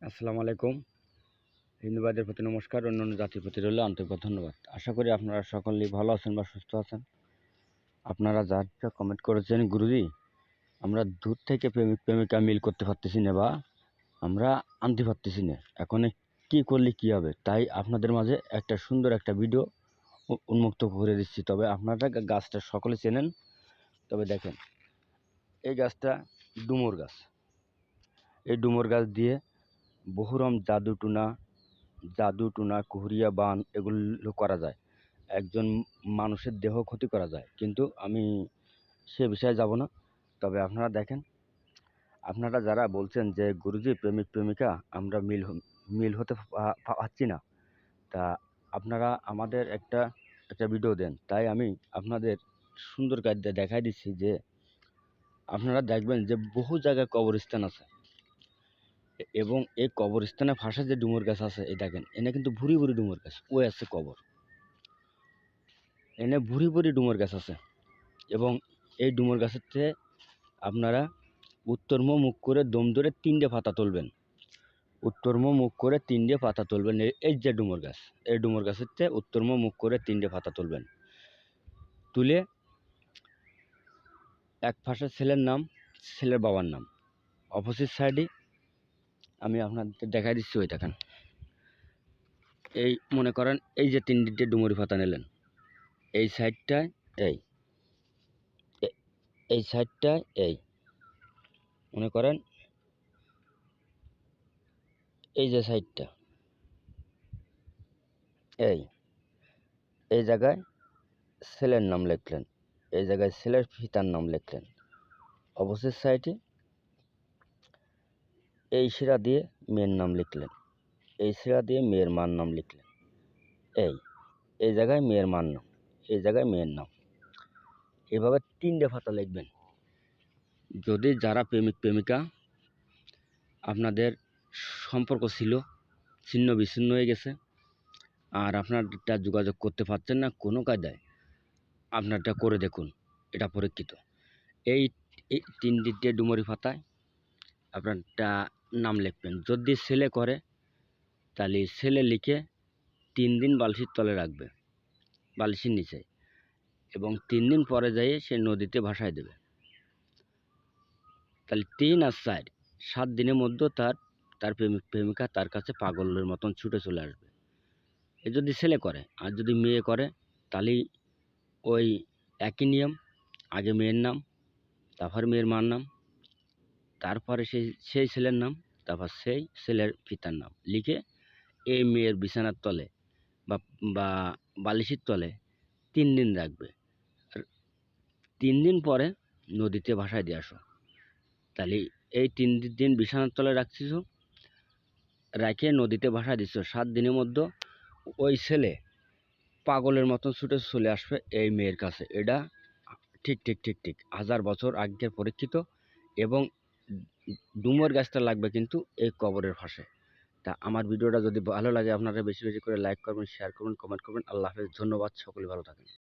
আসসালামু আলাইকুম। হিন্দুবাদের প্রতি নমস্কার, অন্যান্য জাতির প্রতি রইল আন্তরিক ধন্যবাদ। আশা করি আপনারা সকলেই ভালো আছেন বা সুস্থ আছেন। আপনারা যা কমেন্ট করেছেন, গুরুজি আমরা দূর থেকে প্রেমিক প্রেমিকা মিল করতে পারতেছি না বা আমরা আনতে পারতেছি না, এখন কি করলে কি হবে, তাই আপনাদের মাঝে একটা সুন্দর একটা ভিডিও উন্মুক্ত করে দিচ্ছি। তবে আপনারা গাছটা সকলে চেনেন। তবে দেখেন, এই গাছটা ডুমুর গাছ। এই ডুমুর গাছ দিয়ে বহুরম জাদু টুনা কুহুরিয়া বান এগুলো করা যায়, একজন মানুষের দেহ ক্ষতি করা যায়, কিন্তু আমি সে বিষয়ে যাব না। তবে আপনারা দেখেন, আপনারা যারা বলছেন যে গুরুজি প্রেমিক প্রেমিকা আমরা মিল হতে পারছি না, তা আপনারা আমাদের একটা একটা ভিডিও দেন, তাই আমি আপনাদের সুন্দর কায়দা দেখাই দিচ্ছি যে আপনারা দেখবেন যে বহু জায়গায় কবরস্থান আছে, এবং এই কবরস্থানের পাশে যে ডুমুর গাছ আছে, এই দেখেন এনে কিন্তু ভুরি ভুরি ডুমুর গাছ, ওই আছে কবর, এনে ভুরি ভুরি ডুমুর গাছ আছে। এবং এই ডুমুর গাছের থেকে আপনারা উত্তরমুখ করে দম ধরে 3টে পাতা তুলবেন, উত্তরমুখ করে 3টে পাতা তুলবেন। এই যে ডুমুর গাছ, এই ডুমুর গাছের থেকে উত্তরমুখ করে 3টে পাতা তুলবেন। তুলে এক পাশে ছেলের নাম, ছেলের বাবার নাম, অপোজিট সাইডে আমি আপনাদের দেখাই দিচ্ছি। ওই দেখেন, এই মনে করেন এই যে 3টে ডুমুরি পাতা নিলেন, এই সাইডটায় এই সাইডটায় মনে করেন এই যে সাইডটা, এই জায়গায় ছেলের নাম লিখলেন, এই জায়গায় ছেলের পিতার নাম লিখলেন। অপোজিট সাইডে এই শিরা দিয়ে মেয়ের নাম লিখলেন, এই শিরা দিয়ে মেয়ের মার নাম লিখলেন। এই জায়গায় মেয়ের মার নাম, এই জায়গায় মেয়ের নাম। এভাবে 3টে পাতা লিখবেন। যদি যারা প্রেমিক প্রেমিকা আপনাদের সম্পর্ক ছিল, ছিন্ন বিচ্ছিন্ন হয়ে গেছে, আর আপনারটা যোগাযোগ করতে পারছেন না কোনো কায়দায়, আপনারটা করে দেখুন, এটা পরীক্ষিত। এই 3টে ডুমুরি পাতায় আপনারটা নাম লিখবেন। যদি ছেলে করে তাহলে ছেলে লিখে 3 দিন বালিশের তলে রাখবে, বালিশের নিচে, এবং 3 দিন পরে যাইয়ে সে নদীতে ভাসায় দেবে। তাহলে 3 আর 4, 7 দিনের মধ্যে তার প্রেমিক প্রেমিকা তার কাছে পাগলের মতন ছুটে চলে আসবে। এ যদি ছেলে করে, আর যদি মেয়ে করে তাহলে ওই একই নিয়ম, আগে মেয়ের নাম, তারপর মেয়ের মার নাম, তারপরে সেই ছেলের নাম, তারপর সেই ছেলের পিতার নাম লিখে এই মেয়ের বিছানার তলে বা বালিশের তলে 3 দিন রাখবে। আর 3 দিন পরে নদীতে ভাসায় দিয়ে আসো। তাহলে এই 3 দিন বিছানার তলে রাখছিস, রেখে নদীতে ভাসায় দিচ্ছ, 7 দিনের মধ্যে ওই ছেলে পাগলের মতন ছুটে চলে আসবে এই মেয়ের কাছে। এটা ঠিক ঠিক ঠিক ঠিক 1000 বছর আগের পরীক্ষিত। এবং ডুমুর গাছটা লাগবে কিন্তু এই কবরের পাশে। তা আমার ভিডিওটা যদি ভালো লাগে, আপনারা বেশি বেশি করে লাইক করবেন, শেয়ার করবেন, কমেন্ট করবেন। আল্লাহ হাফেজ, ধন্যবাদ, সকলে ভালো থাকেন।